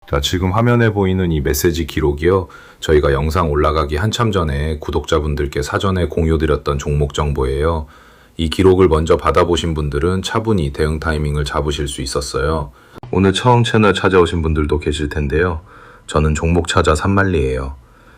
자, 지금 화면에 보이는 이 메시지 기록이요. 저희가 영상 올라가기 한참 전에 구독자분들께 사전에 공유드렸던 종목 정보예요. 이 기록을 먼저 받아보신 분들은 차분히 대응 타이밍을 잡으실 수 있었어요. 오늘 처음 채널 찾아오신 분들도 계실 텐데요. 저는 종목 찾아 산만리예요.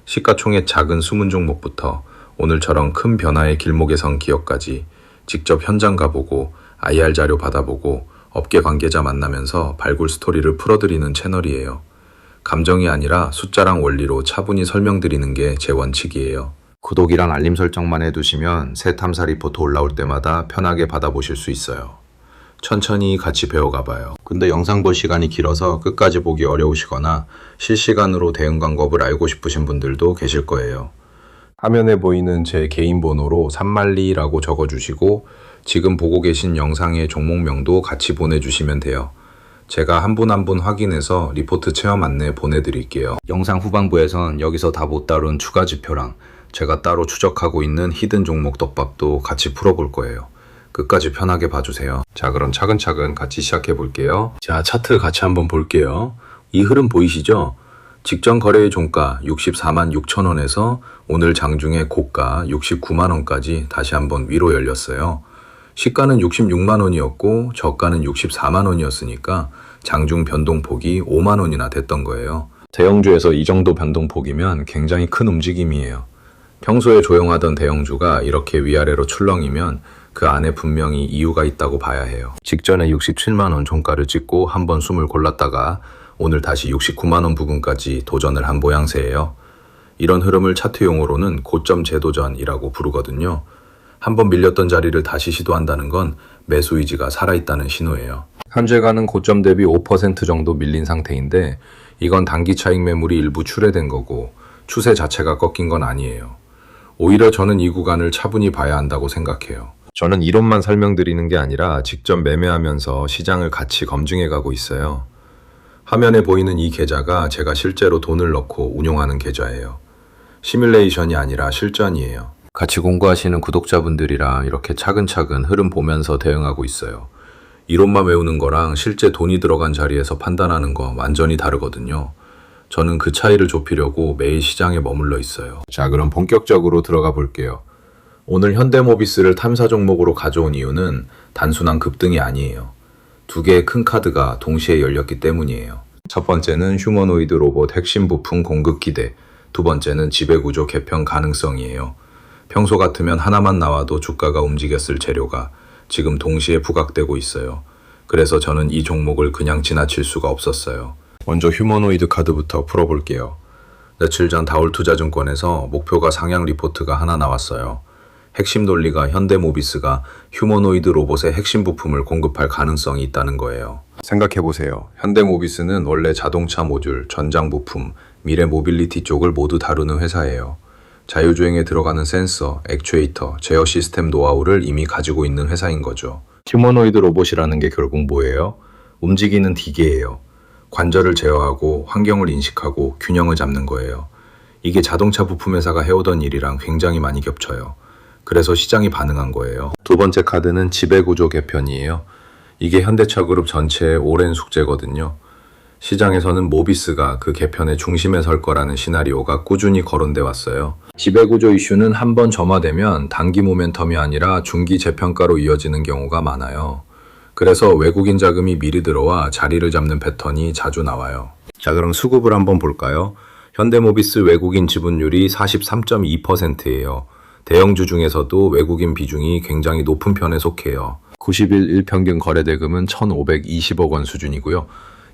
시가총액 작은 숨은 종목부터 오늘처럼 큰 변화의 길목에 선 기업까지 직접 현장 가보고 IR 자료 받아보고 업계 관계자 만나면서 발굴 스토리를 풀어드리는 채널이에요. 감정이 아니라 숫자랑 원리로 차분히 설명드리는 게 제 원칙이에요. 구독이랑 알림 설정만 해두시면 새 탐사 리포트 올라올 때마다 편하게 받아보실 수 있어요. 천천히 같이 배워가봐요. 근데 영상 볼 시간이 길어서 끝까지 보기 어려우시거나 실시간으로 대응 방법을 알고 싶으신 분들도 계실 거예요. 화면에 보이는 제 개인 번호로 산말리라고 적어주시고 지금 보고 계신 영상의 종목명도 같이 보내주시면 돼요. 제가 한 분 한 분 확인해서 리포트 체험 안내 보내드릴게요. 영상 후반부에선 여기서 다 못 다룬 추가 지표랑 제가 따로 추적하고 있는 히든 종목 떡밥도 같이 풀어볼 거예요. 끝까지 편하게 봐주세요. 자, 그럼 차근차근 같이 시작해 볼게요. 자, 차트 같이 한번 볼게요. 이 흐름 보이시죠? 직전 거래의 종가 64만 6천 원에서 오늘 장중의 고가 69만 원까지 다시 한번 위로 열렸어요. 시가는 66만 원이었고 저가는 64만 원이었으니까 장중 변동폭이 5만 원이나 됐던 거예요. 대형주에서 이 정도 변동폭이면 굉장히 큰 움직임이에요. 평소에 조용하던 대형주가 이렇게 위아래로 출렁이면 그 안에 분명히 이유가 있다고 봐야 해요. 직전에 67만 원 종가를 찍고 한번 숨을 골랐다가 오늘 다시 69만 원 부근까지 도전을 한 모양새예요. 이런 흐름을 차트 용어로는 고점 재도전이라고 부르거든요. 한번 밀렸던 자리를 다시 시도한다는 건 매수 의지가 살아있다는 신호예요. 현재가는 고점 대비 5% 정도 밀린 상태인데 이건 단기 차익 매물이 일부 출회된 거고 추세 자체가 꺾인 건 아니에요. 오히려 저는 이 구간을 차분히 봐야 한다고 생각해요. 저는 이론만 설명드리는 게 아니라 직접 매매하면서 시장을 같이 검증해 가고 있어요. 화면에 보이는 이 계좌가 제가 실제로 돈을 넣고 운용하는 계좌예요. 시뮬레이션이 아니라 실전이에요. 같이 공부하시는 구독자분들이랑 이렇게 차근차근 흐름 보면서 대응하고 있어요. 이론만 외우는 거랑 실제 돈이 들어간 자리에서 판단하는 거 완전히 다르거든요. 저는 그 차이를 좁히려고 매일 시장에 머물러 있어요. 자, 그럼 본격적으로 들어가 볼게요. 오늘 현대모비스를 탐사 종목으로 가져온 이유는 단순한 급등이 아니에요. 두 개의 큰 카드가 동시에 열렸기 때문이에요. 첫 번째는 휴머노이드 로봇 핵심 부품 공급 기대, 두 번째는 지배구조 개편 가능성이에요. 평소 같으면 하나만 나와도 주가가 움직였을 재료가 지금 동시에 부각되고 있어요. 그래서 저는 이 종목을 그냥 지나칠 수가 없었어요. 먼저 휴머노이드 카드부터 풀어볼게요. 며칠 전 다올투자증권에서 목표가 상향 리포트가 하나 나왔어요. 핵심 논리가 현대모비스가 휴머노이드 로봇의 핵심 부품을 공급할 가능성이 있다는 거예요. 생각해보세요. 현대모비스는 원래 자동차 모듈, 전장 부품, 미래 모빌리티 쪽을 모두 다루는 회사예요. 자율주행에 들어가는 센서, 액추에이터, 제어 시스템 노하우를 이미 가지고 있는 회사인 거죠. 휴머노이드 로봇이라는 게 결국 뭐예요? 움직이는 기계예요. 관절을 제어하고 환경을 인식하고 균형을 잡는 거예요. 이게 자동차 부품 회사가 해오던 일이랑 굉장히 많이 겹쳐요. 그래서 시장이 반응한 거예요. 두 번째 카드는 지배구조 개편이에요. 이게 현대차그룹 전체의 오랜 숙제거든요. 시장에서는 모비스가 그 개편의 중심에 설 거라는 시나리오가 꾸준히 거론돼 왔어요. 지배구조 이슈는 한번 점화되면 단기 모멘텀이 아니라 중기 재평가로 이어지는 경우가 많아요. 그래서 외국인 자금이 미리 들어와 자리를 잡는 패턴이 자주 나와요. 자, 그럼 수급을 한번 볼까요? 현대모비스 외국인 지분율이 43.2%예요. 대형주 중에서도 외국인 비중이 굉장히 높은 편에 속해요. 90일 일평균 거래대금은 1,520억 원 수준이고요.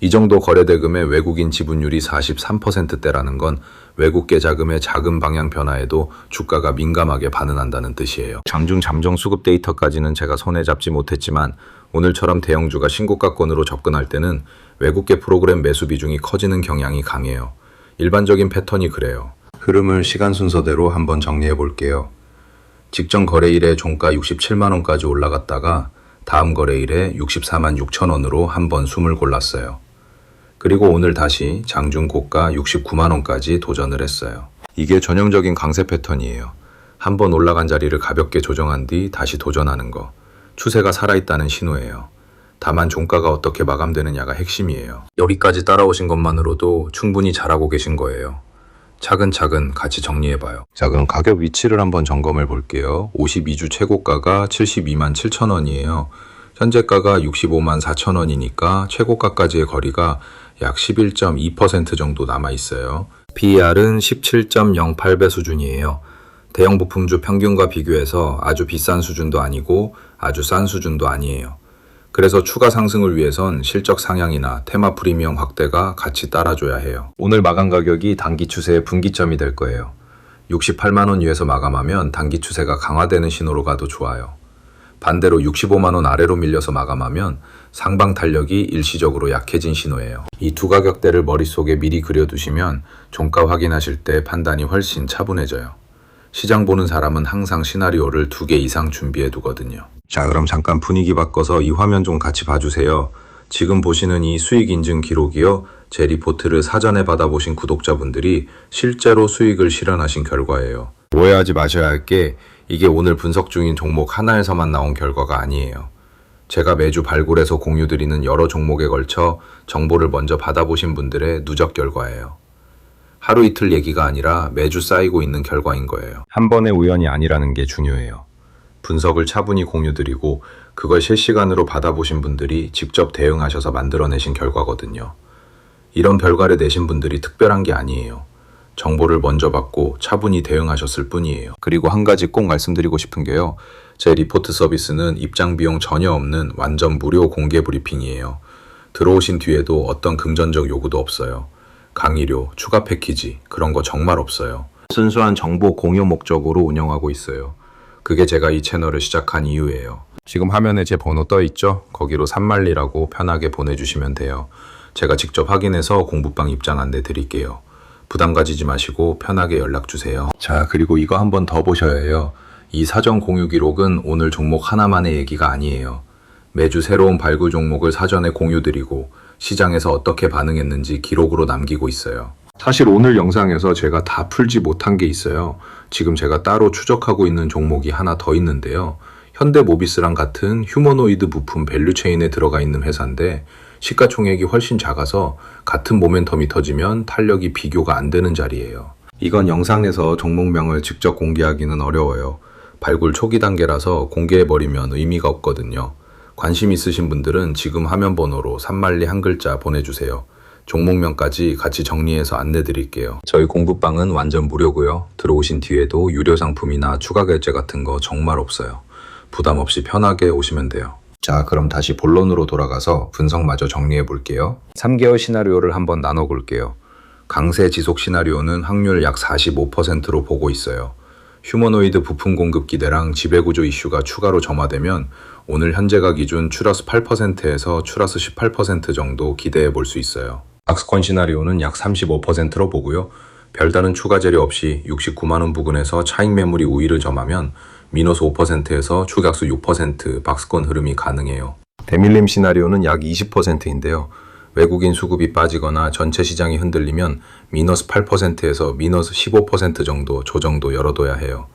이 정도 거래대금의 외국인 지분율이 43%대라는 건 외국계 자금의 작은 방향 변화에도 주가가 민감하게 반응한다는 뜻이에요. 장중 잠정 수급 데이터까지는 제가 손에 잡지 못했지만 오늘처럼 대형주가 신고가권으로 접근할 때는 외국계 프로그램 매수 비중이 커지는 경향이 강해요. 일반적인 패턴이 그래요. 흐름을 시간 순서대로 한번 정리해 볼게요. 직전 거래일에 종가 67만 원까지 올라갔다가 다음 거래일에 64만 6천 원으로 한번 숨을 골랐어요. 그리고 오늘 다시 장중 고가 69만 원까지 도전을 했어요. 이게 전형적인 강세 패턴이에요. 한번 올라간 자리를 가볍게 조정한 뒤 다시 도전하는 거. 추세가 살아있다는 신호예요. 다만 종가가 어떻게 마감되느냐가 핵심이에요. 여기까지 따라오신 것만으로도 충분히 잘하고 계신 거예요. 차근차근 같이 정리해봐요. 자, 그럼 가격 위치를 한번 점검해 볼게요. 52주 최고가가 72만 7천 원이에요. 현재가가 65만 4천 원이니까 최고가까지의 거리가 약 11.2% 정도 남아있어요. PER은 17.08배 수준이에요. 대형 부품주 평균과 비교해서 아주 비싼 수준도 아니고 아주 싼 수준도 아니에요. 그래서 추가 상승을 위해선 실적 상향이나 테마 프리미엄 확대가 같이 따라줘야 해요. 오늘 마감 가격이 단기 추세의 분기점이 될 거예요. 68만 원 위에서 마감하면 단기 추세가 강화되는 신호로 가도 좋아요. 반대로 65만 원 아래로 밀려서 마감하면 상방 탄력이 일시적으로 약해진 신호예요. 이 두 가격대를 머릿속에 미리 그려두시면 종가 확인하실 때 판단이 훨씬 차분해져요. 시장 보는 사람은 항상 시나리오를 2개 이상 준비해 두거든요. 자, 그럼 잠깐 분위기 바꿔서 이 화면 좀 같이 봐주세요. 지금 보시는 이 수익 인증 기록이요. 제 리포트를 사전에 받아보신 구독자분들이 실제로 수익을 실현하신 결과예요. 오해하지 마셔야 할 게 이게 오늘 분석 중인 종목 하나에서만 나온 결과가 아니에요. 제가 매주 발굴해서 공유드리는 여러 종목에 걸쳐 정보를 먼저 받아보신 분들의 누적 결과예요. 하루 이틀 얘기가 아니라 매주 쌓이고 있는 결과인 거예요. 한 번의 우연이 아니라는 게 중요해요. 분석을 차분히 공유드리고 그걸 실시간으로 받아보신 분들이 직접 대응하셔서 만들어내신 결과거든요. 이런 결과를 내신 분들이 특별한 게 아니에요. 정보를 먼저 받고 차분히 대응하셨을 뿐이에요. 그리고 한 가지 꼭 말씀드리고 싶은 게요. 제 리포트 서비스는 입장 비용 전혀 없는 완전 무료 공개 브리핑이에요. 들어오신 뒤에도 어떤 금전적 요구도 없어요. 강의료, 추가 패키지 그런 거 정말 없어요. 순수한 정보 공유 목적으로 운영하고 있어요. 그게 제가 이 채널을 시작한 이유예요. 지금 화면에 제 번호 떠 있죠? 거기로 산말리라고 편하게 보내주시면 돼요. 제가 직접 확인해서 공부방 입장 안내 드릴게요. 부담 가지지 마시고 편하게 연락 주세요. 자, 그리고 이거 한번 더 보셔야 해요. 이 사전 공유 기록은 오늘 종목 하나만의 얘기가 아니에요. 매주 새로운 발굴 종목을 사전에 공유드리고 시장에서 어떻게 반응했는지 기록으로 남기고 있어요. 사실 오늘 영상에서 제가 다 풀지 못한 게 있어요. 지금 제가 따로 추적하고 있는 종목이 하나 더 있는데요. 현대모비스랑 같은 휴머노이드 부품 밸류체인에 들어가 있는 회사인데 시가총액이 훨씬 작아서 같은 모멘텀이 터지면 탄력이 비교가 안 되는 자리예요. 이건 영상에서 종목명을 직접 공개하기는 어려워요. 발굴 초기 단계라서 공개해버리면 의미가 없거든요. 관심 있으신 분들은 지금 화면 번호로 산말리 한 글자 보내주세요. 종목명까지 같이 정리해서 안내 드릴게요. 저희 공부방은 완전 무료고요. 들어오신 뒤에도 유료 상품이나 추가 결제 같은 거 정말 없어요. 부담 없이 편하게 오시면 돼요. 자, 그럼 다시 본론으로 돌아가서 분석마저 정리해 볼게요. 3개월 시나리오를 한번 나눠 볼게요. 강세 지속 시나리오는 확률 약 45%로 보고 있어요. 휴머노이드 부품 공급 기대랑 지배구조 이슈가 추가로 점화되면 오늘 현재가 기준 추러스 8%에서 추러스 18% 정도 기대해 볼 수 있어요. 박스권 시나리오는 약 35%로 보고요. 별다른 추가 재료 없이 69만원 부근에서 차익 매물이 우위를 점하면 미너스 5%에서 추격수 6% 박스권 흐름이 가능해요. 대밀림 시나리오는 약 20%인데요. 외국인 수급이 빠지거나 전체 시장이 흔들리면 미너스 8%에서 미너스 15% 정도 조정도 열어둬야 해요.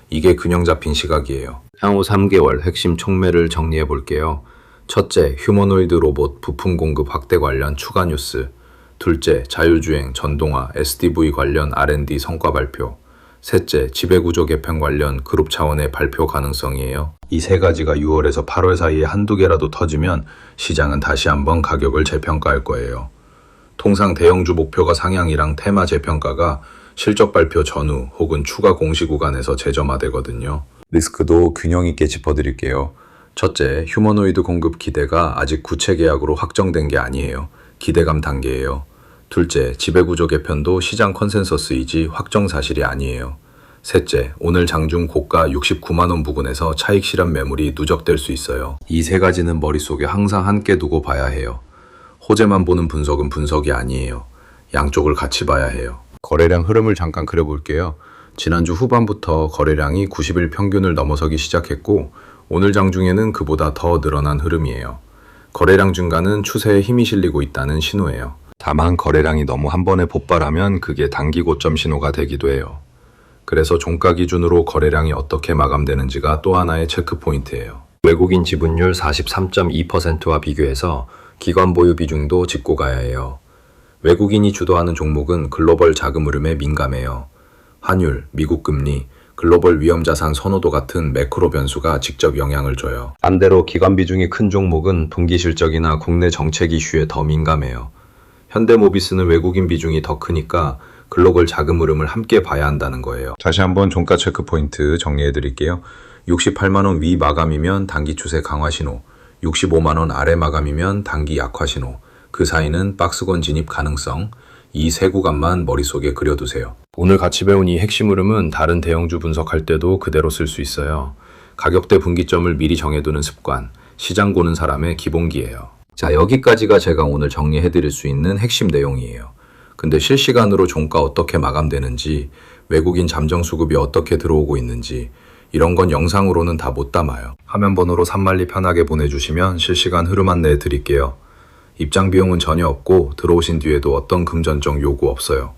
이게 균형 잡힌 시각이에요. 향후 3개월 핵심 촉매를 정리해 볼게요. 첫째, 휴머노이드 로봇 부품 공급 확대 관련 추가 뉴스. 둘째, 자율주행, 전동화, SDV 관련 R&D 성과 발표. 셋째, 지배구조 개편 관련 그룹 차원의 발표 가능성이에요. 이 세 가지가 6월에서 8월 사이에 한두 개라도 터지면 시장은 다시 한번 가격을 재평가할 거예요. 통상 대형주 목표가 상향이랑 테마 재평가가 실적 발표 전후 혹은 추가 공시 구간에서 재점화되거든요. 리스크도 균형 있게 짚어드릴게요. 첫째, 휴머노이드 공급 기대가 아직 구체 계약으로 확정된 게 아니에요. 기대감 단계예요. 둘째, 지배구조 개편도 시장 컨센서스이지 확정 사실이 아니에요. 셋째, 오늘 장중 고가 69만원 부근에서 차익 실현 매물이 누적될 수 있어요. 이 세 가지는 머릿속에 항상 함께 두고 봐야 해요. 호재만 보는 분석은 분석이 아니에요. 양쪽을 같이 봐야 해요. 거래량 흐름을 잠깐 그려볼게요. 지난주 후반부터 거래량이 90일 평균을 넘어서기 시작했고 오늘 장중에는 그보다 더 늘어난 흐름이에요. 거래량 증가는 추세에 힘이 실리고 있다는 신호예요. 다만 거래량이 너무 한 번에 폭발하면 그게 단기 고점 신호가 되기도 해요. 그래서 종가 기준으로 거래량이 어떻게 마감되는지가 또 하나의 체크 포인트예요. 외국인 지분율 43.2%와 비교해서 기관 보유 비중도 짚고 가야 해요. 외국인이 주도하는 종목은 글로벌 자금 흐름에 민감해요. 환율, 미국 금리, 글로벌 위험자산 선호도 같은 매크로 변수가 직접 영향을 줘요. 반대로 기관 비중이 큰 종목은 분기 실적이나 국내 정책 이슈에 더 민감해요. 현대모비스는 외국인 비중이 더 크니까 글로벌 자금 흐름을 함께 봐야 한다는 거예요. 다시 한번 종가 체크 포인트 정리해 드릴게요. 68만 원 위 마감이면 단기 추세 강화 신호, 65만 원 아래 마감이면 단기 약화 신호, 그 사이는 박스권 진입 가능성, 이 세 구간만 머릿속에 그려두세요. 오늘 같이 배운 이 핵심 흐름은 다른 대형주 분석할 때도 그대로 쓸 수 있어요. 가격대 분기점을 미리 정해두는 습관, 시장 보는 사람의 기본기예요. 자, 여기까지가 제가 오늘 정리해 드릴 수 있는 핵심 내용이에요. 근데 실시간으로 종가 어떻게 마감되는지, 외국인 잠정 수급이 어떻게 들어오고 있는지 이런 건 영상으로는 다 못 담아요. 화면 번호로 산만리 편하게 보내주시면 실시간 흐름 안내 드릴게요. 입장 비용은 전혀 없고 들어오신 뒤에도 어떤 금전적 요구 없어요.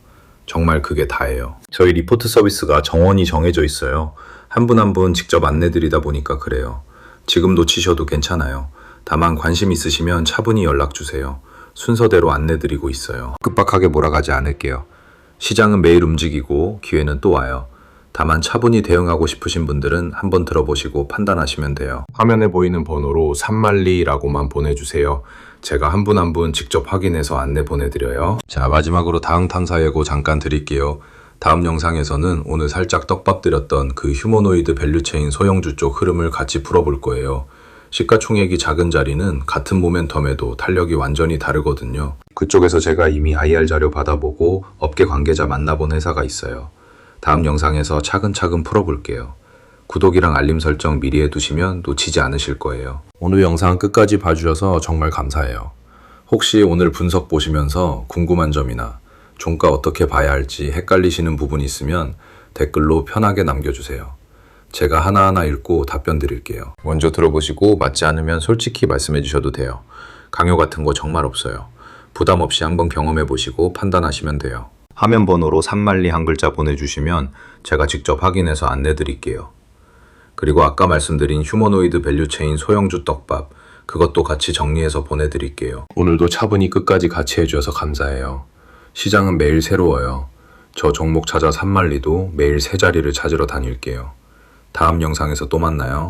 정말 그게 다예요. 저희 리포트 서비스가 정원이 정해져 있어요. 한 분 한 분 직접 안내 드리다 보니까 그래요. 지금 놓치셔도 괜찮아요. 다만 관심 있으시면 차분히 연락 주세요. 순서대로 안내 드리고 있어요. 급박하게 몰아가지 않을게요. 시장은 매일 움직이고 기회는 또 와요. 다만 차분히 대응하고 싶으신 분들은 한번 들어보시고 판단하시면 돼요. 화면에 보이는 번호로 산만리라고만 보내주세요. 제가 한 분 한 분 직접 확인해서 안내 보내드려요. 자, 마지막으로 다음 탐사 예고 잠깐 드릴게요. 다음 영상에서는 오늘 살짝 떡밥 드렸던 그 휴머노이드 밸류체인 소형주 쪽 흐름을 같이 풀어볼 거예요. 시가총액이 작은 자리는 같은 모멘텀에도 탄력이 완전히 다르거든요. 그쪽에서 제가 이미 IR 자료 받아보고 업계 관계자 만나본 회사가 있어요. 다음 영상에서 차근차근 풀어볼게요. 구독이랑 알림 설정 미리 해두시면 놓치지 않으실 거예요. 오늘 영상 끝까지 봐주셔서 정말 감사해요. 혹시 오늘 분석 보시면서 궁금한 점이나 종가 어떻게 봐야 할지 헷갈리시는 부분 있으면 댓글로 편하게 남겨주세요. 제가 하나하나 읽고 답변 드릴게요. 먼저 들어보시고 맞지 않으면 솔직히 말씀해 주셔도 돼요. 강요 같은 거 정말 없어요. 부담 없이 한번 경험해 보시고 판단하시면 돼요. 화면 번호로 산만리 한 글자 보내주시면 제가 직접 확인해서 안내 드릴게요. 그리고 아까 말씀드린 휴머노이드 밸류체인 소형주 떡밥, 그것도 같이 정리해서 보내드릴게요. 오늘도 차분히 끝까지 같이 해주셔서 감사해요. 시장은 매일 새로워요. 저 종목 찾아 산만리도 매일 새 자리를 찾으러 다닐게요. 다음 영상에서 또 만나요.